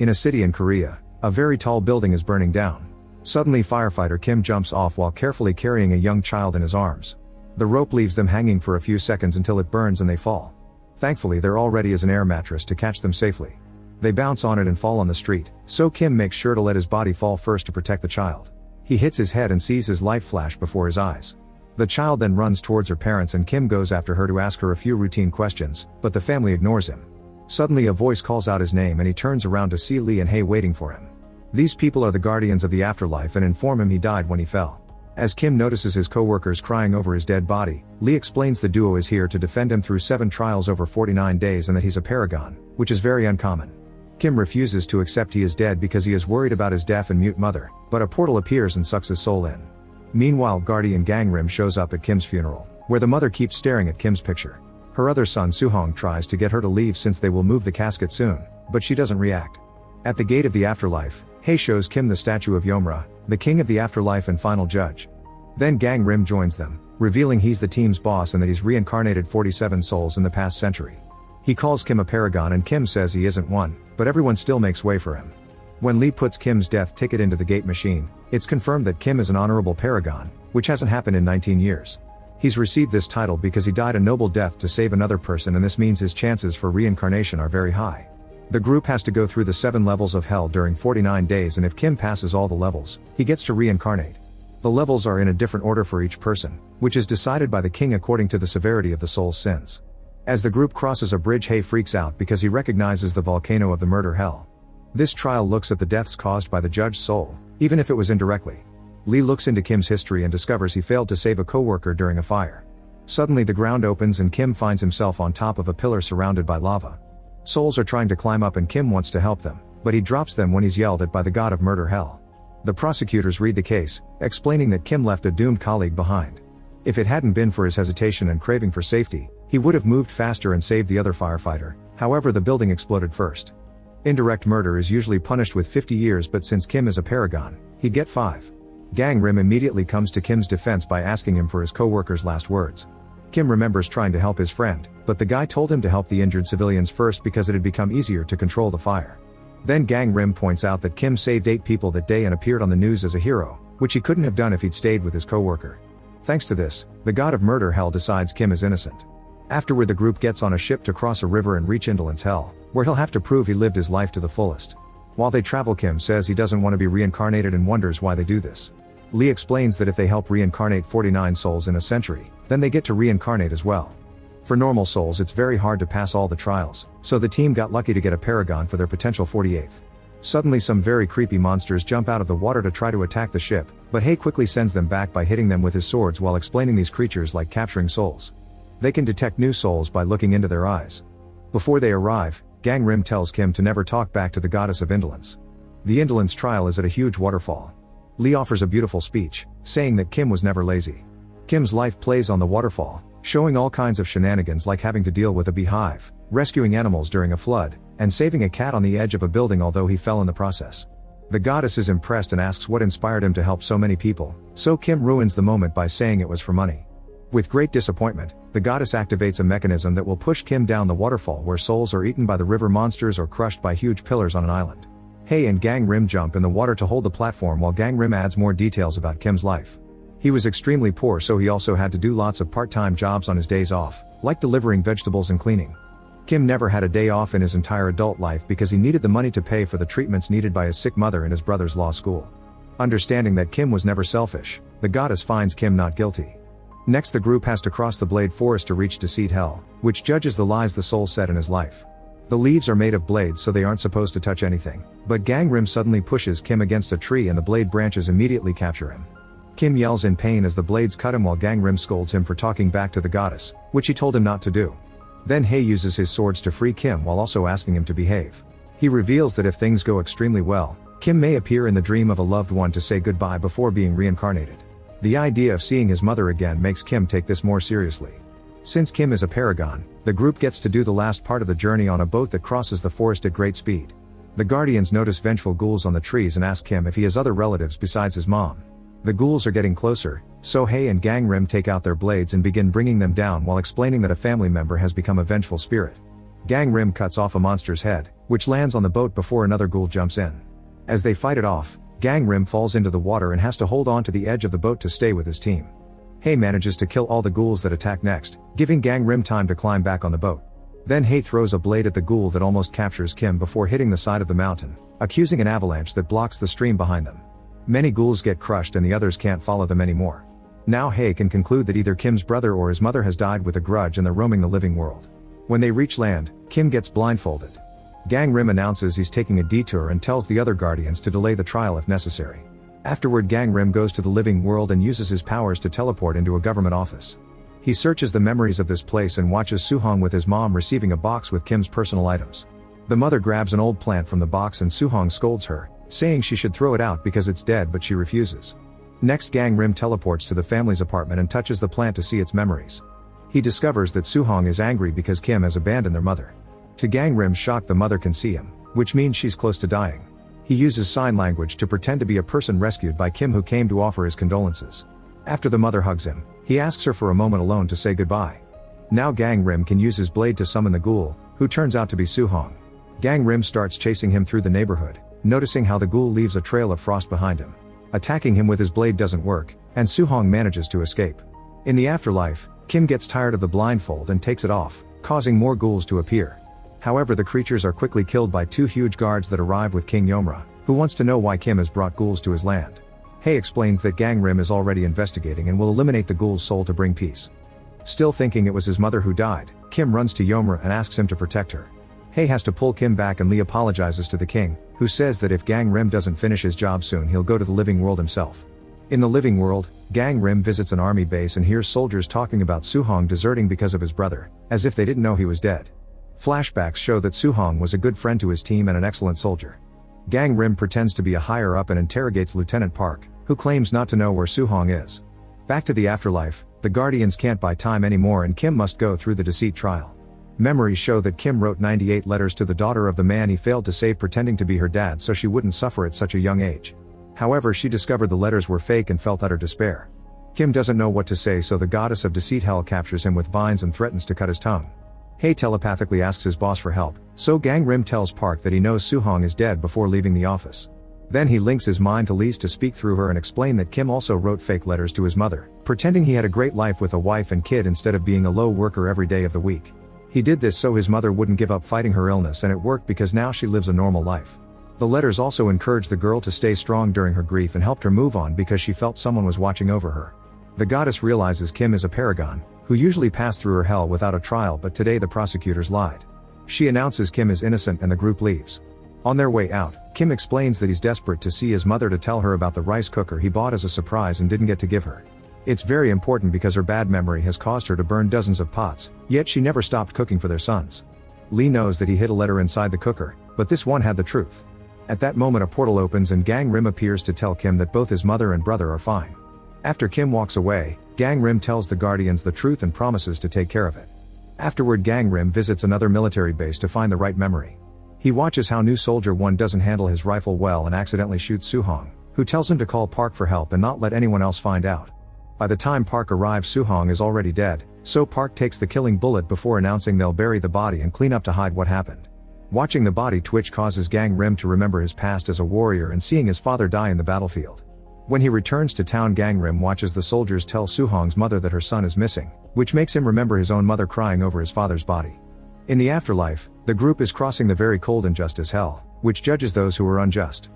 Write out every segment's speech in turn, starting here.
In a city in Korea, a very tall building is burning down. Suddenly firefighter Kim jumps off while carefully carrying a young child in his arms. The rope leaves them hanging for a few seconds until it burns and they fall. Thankfully there already is an air mattress to catch them safely. They bounce on it and fall on the street, so Kim makes sure to let his body fall first to protect the child. He hits his head and sees his life flash before his eyes. The child then runs towards her parents and Kim goes after her to ask her a few routine questions, but the family ignores him. Suddenly a voice calls out his name and he turns around to see Lee and Hae waiting for him. These people are the guardians of the afterlife and inform him he died when he fell. As Kim notices his co-workers crying over his dead body, Lee explains the duo is here to defend him through 7 trials over 49 days and that he's a paragon, which is very uncommon. Kim refuses to accept he is dead because he is worried about his deaf and mute mother, but a portal appears and sucks his soul in. Meanwhile guardian Gangrim shows up at Kim's funeral, where the mother keeps staring at Kim's picture. Her other son Suhong tries to get her to leave since they will move the casket soon, but she doesn't react. At the gate of the afterlife, Hae shows Kim the statue of Yomra, the king of the afterlife and final judge. Then Gangrim joins them, revealing he's the team's boss and that he's reincarnated 47 souls in the past century. He calls Kim a paragon and Kim says he isn't one, but everyone still makes way for him. When Lee puts Kim's death ticket into the gate machine, it's confirmed that Kim is an honorable paragon, which hasn't happened in 19 years. He's received this title because he died a noble death to save another person and this means his chances for reincarnation are very high. The group has to go through the 7 levels of hell during 49 days and if Kim passes all the levels, he gets to reincarnate. The levels are in a different order for each person, which is decided by the king according to the severity of the soul's sins. As the group crosses a bridge, Hae freaks out because he recognizes the volcano of the murder hell. This trial looks at the deaths caused by the judge's soul, even if it was indirectly. Lee looks into Kim's history and discovers he failed to save a co-worker during a fire. Suddenly the ground opens and Kim finds himself on top of a pillar surrounded by lava. Souls are trying to climb up and Kim wants to help them, but he drops them when he's yelled at by the god of murder hell. The prosecutors read the case, explaining that Kim left a doomed colleague behind. If it hadn't been for his hesitation and craving for safety, he would have moved faster and saved the other firefighter, however the building exploded first. Indirect murder is usually punished with 50 years but since Kim is a paragon, he'd get 5. Gangrim immediately comes to Kim's defense by asking him for his co-worker's last words. Kim remembers trying to help his friend, but the guy told him to help the injured civilians first because it had become easier to control the fire. Then Gangrim points out that Kim saved 8 people that day and appeared on the news as a hero, which he couldn't have done if he'd stayed with his co-worker. Thanks to this, the god of murder hell decides Kim is innocent. Afterward the group gets on a ship to cross a river and reach Indolence Hell, where he'll have to prove he lived his life to the fullest. While they travel Kim says he doesn't want to be reincarnated and wonders why they do this. Lee explains that if they help reincarnate 49 souls in a century, then they get to reincarnate as well. For normal souls it's very hard to pass all the trials, so the team got lucky to get a paragon for their potential 48th. Suddenly some very creepy monsters jump out of the water to try to attack the ship, but Hae quickly sends them back by hitting them with his swords while explaining these creatures like capturing souls. They can detect new souls by looking into their eyes. Before they arrive, Gangrim tells Kim to never talk back to the goddess of indolence. The indolence trial is at a huge waterfall. Lee offers a beautiful speech, saying that Kim was never lazy. Kim's life plays on the waterfall, showing all kinds of shenanigans like having to deal with a beehive, rescuing animals during a flood, and saving a cat on the edge of a building although he fell in the process. The goddess is impressed and asks what inspired him to help so many people, so Kim ruins the moment by saying it was for money. With great disappointment, the goddess activates a mechanism that will push Kim down the waterfall where souls are eaten by the river monsters or crushed by huge pillars on an island. Hae and Gangrim jump in the water to hold the platform while Gangrim adds more details about Kim's life. He was extremely poor so he also had to do lots of part-time jobs on his days off, like delivering vegetables and cleaning. Kim never had a day off in his entire adult life because he needed the money to pay for the treatments needed by his sick mother and his brother's law school. Understanding that Kim was never selfish, the goddess finds Kim not guilty. Next the group has to cross the Blade Forest to reach Deceit Hell, which judges the lies the soul said in his life. The leaves are made of blades so they aren't supposed to touch anything, but Gangrim suddenly pushes Kim against a tree and the blade branches immediately capture him. Kim yells in pain as the blades cut him while Gangrim scolds him for talking back to the goddess, which he told him not to do. Then Hae uses his swords to free Kim while also asking him to behave. He reveals that if things go extremely well, Kim may appear in the dream of a loved one to say goodbye before being reincarnated. The idea of seeing his mother again makes Kim take this more seriously. Since Kim is a paragon, the group gets to do the last part of the journey on a boat that crosses the forest at great speed. The guardians notice vengeful ghouls on the trees and ask Kim if he has other relatives besides his mom. The ghouls are getting closer, so Hae and Gangrim take out their blades and begin bringing them down while explaining that a family member has become a vengeful spirit. Gang Rim cuts off a monster's head, which lands on the boat before another ghoul jumps in. As they fight it off, Gang Rim falls into the water and has to hold on to the edge of the boat to stay with his team. Hei manages to kill all the ghouls that attack next, giving Gang Rim time to climb back on the boat. Then Hei throws a blade at the ghoul that almost captures Kim before hitting the side of the mountain, accusing an avalanche that blocks the stream behind them. Many ghouls get crushed and the others can't follow them anymore. Now Hei can conclude that either Kim's brother or his mother has died with a grudge and they're roaming the living world. When they reach land, Kim gets blindfolded. Gang Rim announces he's taking a detour and tells the other guardians to delay the trial if necessary. Afterward, Gang Rim goes to the living world and uses his powers to teleport into a government office. He searches the memories of this place and watches Suhong with his mom receiving a box with Kim's personal items. The mother grabs an old plant from the box and Suhong scolds her, saying she should throw it out because it's dead, but she refuses. Next, Gang Rim teleports to the family's apartment and touches the plant to see its memories. He discovers that Suhong is angry because Kim has abandoned their mother. To Gang Rim's shock, the mother can see him, which means she's close to dying. He uses sign language to pretend to be a person rescued by Kim who came to offer his condolences. After the mother hugs him, he asks her for a moment alone to say goodbye. Now Gang Rim can use his blade to summon the ghoul, who turns out to be Suhong. Gang Rim starts chasing him through the neighborhood, noticing how the ghoul leaves a trail of frost behind him. Attacking him with his blade doesn't work, and Suhong manages to escape. In the afterlife, Kim gets tired of the blindfold and takes it off, causing more ghouls to appear. However, the creatures are quickly killed by two huge guards that arrive with King Yomra, who wants to know why Kim has brought ghouls to his land. Hei explains that Gang Rim is already investigating and will eliminate the ghoul's soul to bring peace. Still thinking it was his mother who died, Kim runs to Yomra and asks him to protect her. Hei has to pull Kim back and Lee apologizes to the king, who says that if Gang Rim doesn't finish his job soon, he'll go to the living world himself. In the living world, Gang Rim visits an army base and hears soldiers talking about Suhong deserting because of his brother, as if they didn't know he was dead. Flashbacks show that Suhong was a good friend to his team and an excellent soldier. Gang Rim pretends to be a higher up and interrogates Lieutenant Park, who claims not to know where Suhong is. Back to the afterlife, the Guardians can't buy time anymore and Kim must go through the deceit trial. Memories show that Kim wrote 98 letters to the daughter of the man he failed to save, pretending to be her dad so she wouldn't suffer at such a young age. However, she discovered the letters were fake and felt utter despair. Kim doesn't know what to say, so the goddess of deceit Hel captures him with vines and threatens to cut his tongue. Hei telepathically asks his boss for help, so Gang Rim tells Park that he knows Suhong is dead before leaving the office. Then he links his mind to Lee's to speak through her and explain that Kim also wrote fake letters to his mother, pretending he had a great life with a wife and kid instead of being a low worker every day of the week. He did this so his mother wouldn't give up fighting her illness, and it worked because now she lives a normal life. The letters also encouraged the girl to stay strong during her grief and helped her move on because she felt someone was watching over her. The goddess realizes Kim is a paragon, who usually passed through her hell without a trial, but today the prosecutors lied. She announces Kim is innocent and the group leaves. On their way out, Kim explains that he's desperate to see his mother to tell her about the rice cooker he bought as a surprise and didn't get to give her. It's very important because her bad memory has caused her to burn dozens of pots, yet she never stopped cooking for their sons. Lee knows that he hid a letter inside the cooker, but this one had the truth. At that moment, a portal opens and Gang Rim appears to tell Kim that both his mother and brother are fine. After Kim walks away, Gang Rim tells the Guardians the truth and promises to take care of it. Afterward, Gang Rim visits another military base to find the right memory. He watches how new Soldier 1 doesn't handle his rifle well and accidentally shoots Suhong, who tells him to call Park for help and not let anyone else find out. By the time Park arrives, Suhong is already dead, so Park takes the killing bullet before announcing they'll bury the body and clean up to hide what happened. Watching the body twitch causes Gang Rim to remember his past as a warrior and seeing his father die in the battlefield. When he returns to town, Gang Rim watches the soldiers tell Suhong's mother that her son is missing, which makes him remember his own mother crying over his father's body. In the afterlife, the group is crossing the very cold injustice hell, which judges those who are unjust.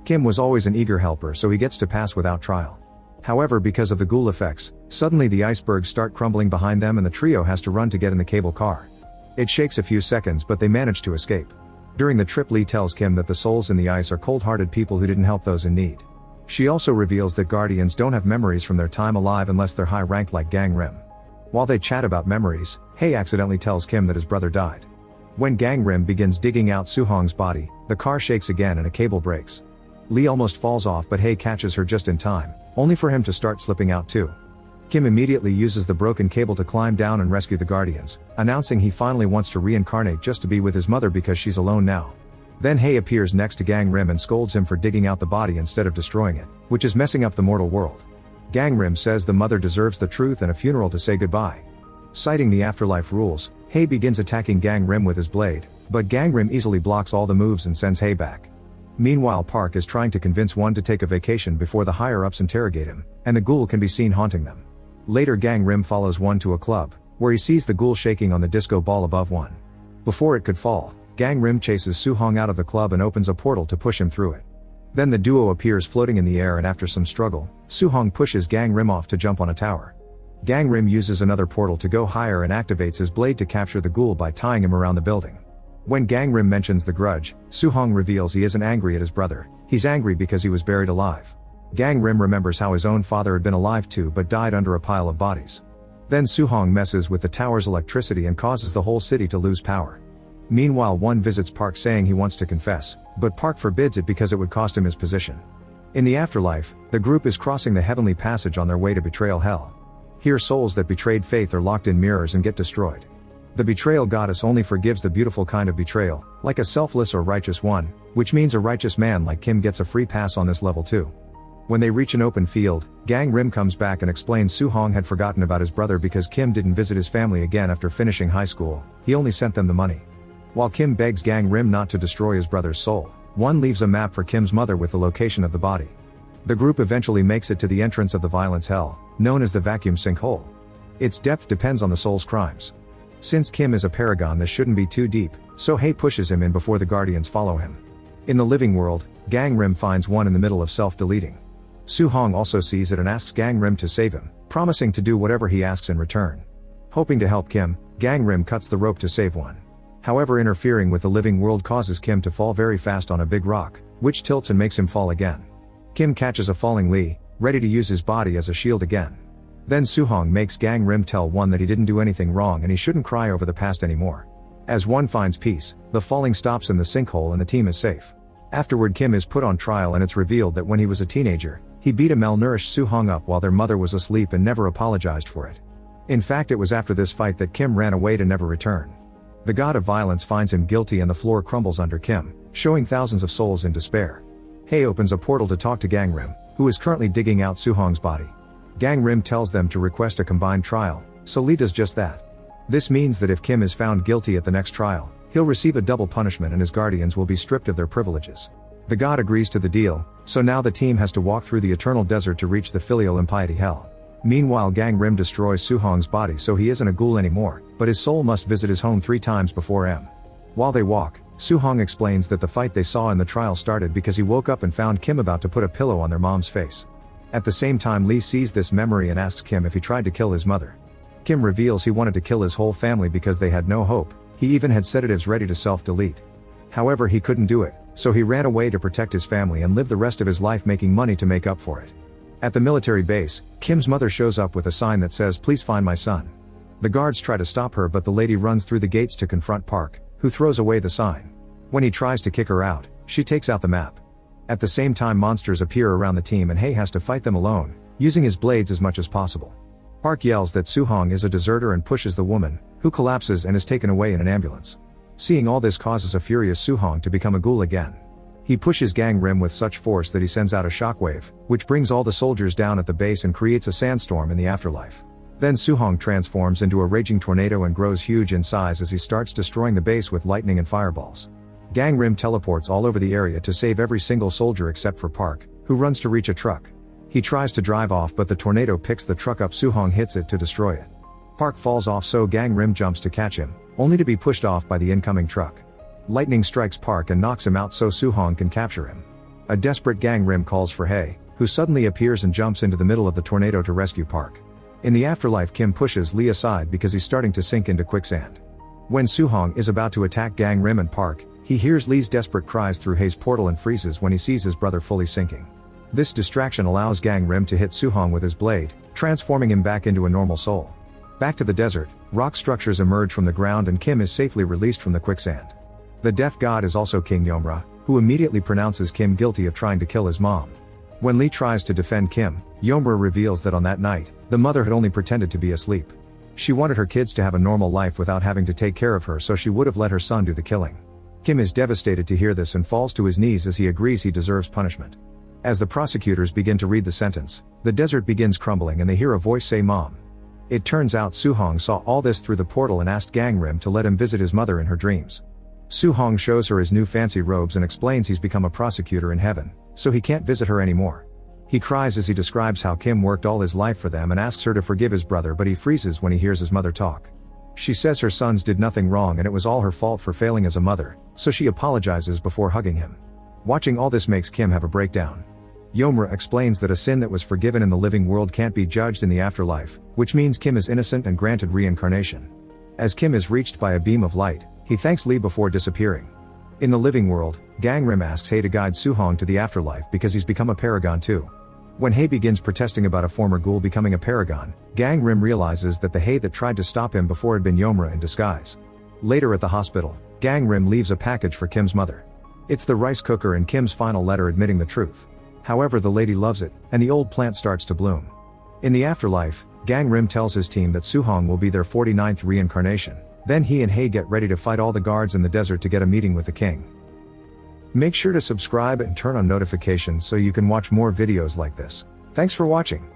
Kim was always an eager helper, so he gets to pass without trial. However, because of the ghoul effects, suddenly the icebergs start crumbling behind them and the trio has to run to get in the cable car. It shakes a few seconds, but they manage to escape. During the trip, Lee tells Kim that the souls in the ice are cold-hearted people who didn't help those in need. She also reveals that Guardians don't have memories from their time alive unless they're high-ranked like Gang Rim. While they chat about memories, Hei accidentally tells Kim that his brother died. When Gang Rim begins digging out Suhong's body, the car shakes again and a cable breaks. Lee almost falls off, but Hei catches her just in time, only for him to start slipping out too. Kim immediately uses the broken cable to climb down and rescue the Guardians, announcing he finally wants to reincarnate just to be with his mother because she's alone now. Then Hei appears next to Gang Rim and scolds him for digging out the body instead of destroying it, which is messing up the mortal world. Gang Rim says the mother deserves the truth and a funeral to say goodbye. Citing the afterlife rules, Hei begins attacking Gang Rim with his blade, but Gang Rim easily blocks all the moves and sends Hei back. Meanwhile, Park is trying to convince one to take a vacation before the higher-ups interrogate him, and the ghoul can be seen haunting them. Later, Gang Rim follows one to a club, where he sees the ghoul shaking on the disco ball above one. Before it could fall, Gang Rim chases Su-hong out of the club and opens a portal to push him through it. Then the duo appears floating in the air, and after some struggle, Su-hong pushes Gang Rim off to jump on a tower. Gang Rim uses another portal to go higher and activates his blade to capture the ghoul by tying him around the building. When Gang Rim mentions the grudge, Su-hong reveals he isn't angry at his brother, he's angry because he was buried alive. Gang Rim remembers how his own father had been alive too but died under a pile of bodies. Then Su-hong messes with the tower's electricity and causes the whole city to lose power. Meanwhile, one visits Park saying he wants to confess, but Park forbids it because it would cost him his position. In the afterlife, the group is crossing the heavenly passage on their way to betrayal hell. Here, souls that betrayed faith are locked in mirrors and get destroyed. The betrayal goddess only forgives the beautiful kind of betrayal, like a selfless or righteous one, which means a righteous man like Kim gets a free pass on this level too. When they reach an open field, Gang Rim comes back and explains Su-hong had forgotten about his brother because Kim didn't visit his family again after finishing high school, he only sent them the money. While Kim begs Gang Rim not to destroy his brother's soul, one leaves a map for Kim's mother with the location of the body. The group eventually makes it to the entrance of the violence hell, known as the vacuum sinkhole. Its depth depends on the soul's crimes. Since Kim is a paragon, this shouldn't be too deep, so Hei pushes him in before the guardians follow him. In the living world, Gang Rim finds one in the middle of self-deleting. Su-hong also sees it and asks Gang Rim to save him, promising to do whatever he asks in return. Hoping to help Kim, Gang Rim cuts the rope to save one. However, interfering with the living world causes Kim to fall very fast on a big rock, which tilts and makes him fall again. Kim catches a falling Lee, ready to use his body as a shield again. Then Su-hong makes Gang Rim tell one that he didn't do anything wrong and he shouldn't cry over the past anymore. As one finds peace, the falling stops in the sinkhole and the team is safe. Afterward, Kim is put on trial and it's revealed that when he was a teenager, he beat a malnourished Su-hong up while their mother was asleep and never apologized for it. In fact, it was after this fight that Kim ran away to never return. The god of violence finds him guilty and the floor crumbles under Kim, showing thousands of souls in despair. Hei opens a portal to talk to Gang Rim, who is currently digging out Su-hong's body. Gang Rim tells them to request a combined trial, so Lee does just that. This means that if Kim is found guilty at the next trial, he'll receive a double punishment and his guardians will be stripped of their privileges. The god agrees to the deal, so now the team has to walk through the eternal desert to reach the filial impiety hell. Meanwhile, Gang Rim destroys Su-hong's body so he isn't a ghoul anymore, but his soul must visit his home 3 times before M. While they walk, Su-hong explains that the fight they saw in the trial started because he woke up and found Kim about to put a pillow on their mom's face. At the same time, Lee sees this memory and asks Kim if he tried to kill his mother. Kim reveals he wanted to kill his whole family because they had no hope, he even had sedatives ready to self-delete. However, he couldn't do it, so he ran away to protect his family and live the rest of his life making money to make up for it. At the military base, Kim's mother shows up with a sign that says, "Please find my son." The guards try to stop her, but the lady runs through the gates to confront Park, who throws away the sign. When he tries to kick her out, she takes out the map. At the same time, monsters appear around the team and Hei has to fight them alone, using his blades as much as possible. Park yells that Su-hong is a deserter and pushes the woman, who collapses and is taken away in an ambulance. Seeing all this causes a furious Su-hong to become a ghoul again. He pushes Gang Rim with such force that he sends out a shockwave, which brings all the soldiers down at the base and creates a sandstorm in the afterlife. Then Su-hong transforms into a raging tornado and grows huge in size as he starts destroying the base with lightning and fireballs. Gang Rim teleports all over the area to save every single soldier except for Park, who runs to reach a truck. He tries to drive off, but the tornado picks the truck up. Su-hong hits it to destroy it. Park falls off, so Gang Rim jumps to catch him, only to be pushed off by the incoming truck. Lightning strikes Park and knocks him out so Su-hong can capture him. A desperate Gang Rim calls for Hei, who suddenly appears and jumps into the middle of the tornado to rescue Park. In the afterlife, Kim pushes Lee aside because he's starting to sink into quicksand. When Su-hong is about to attack Gang Rim and Park, he hears Lee's desperate cries through Hei's portal and freezes when he sees his brother fully sinking. This distraction allows Gang Rim to hit Su-hong with his blade, transforming him back into a normal soul. Back to the desert, rock structures emerge from the ground and Kim is safely released from the quicksand. The death god is also King Yomra, who immediately pronounces Kim guilty of trying to kill his mom. When Lee tries to defend Kim, Yomra reveals that on that night, the mother had only pretended to be asleep. She wanted her kids to have a normal life without having to take care of her, so she would have let her son do the killing. Kim is devastated to hear this and falls to his knees as he agrees he deserves punishment. As the prosecutors begin to read the sentence, the desert begins crumbling and they hear a voice say, "Mom." It turns out Su-hong saw all this through the portal and asked Gang-rim to let him visit his mother in her dreams. Su-hong shows her his new fancy robes and explains he's become a prosecutor in heaven, so he can't visit her anymore. He cries as he describes how Kim worked all his life for them and asks her to forgive his brother, but he freezes when he hears his mother talk. She says her sons did nothing wrong and it was all her fault for failing as a mother, so she apologizes before hugging him. Watching all this makes Kim have a breakdown. Yomra explains that a sin that was forgiven in the living world can't be judged in the afterlife, which means Kim is innocent and granted reincarnation. As Kim is reached by a beam of light, he thanks Lee before disappearing. In the living world, Gang-rim asks Hae to guide Su-hong to the afterlife because he's become a paragon too. When Hae begins protesting about a former ghoul becoming a paragon, Gang-rim realizes that the Hae that tried to stop him before had been Yomra in disguise. Later at the hospital, Gang-rim leaves a package for Kim's mother. It's the rice cooker and Kim's final letter admitting the truth. However, the lady loves it, and the old plant starts to bloom. In the afterlife, Gang-rim tells his team that Su-hong will be their 49th reincarnation. Then he and Hae get ready to fight all the guards in the desert to get a meeting with the king. Make sure to subscribe and turn on notifications so you can watch more videos like this. Thanks for watching.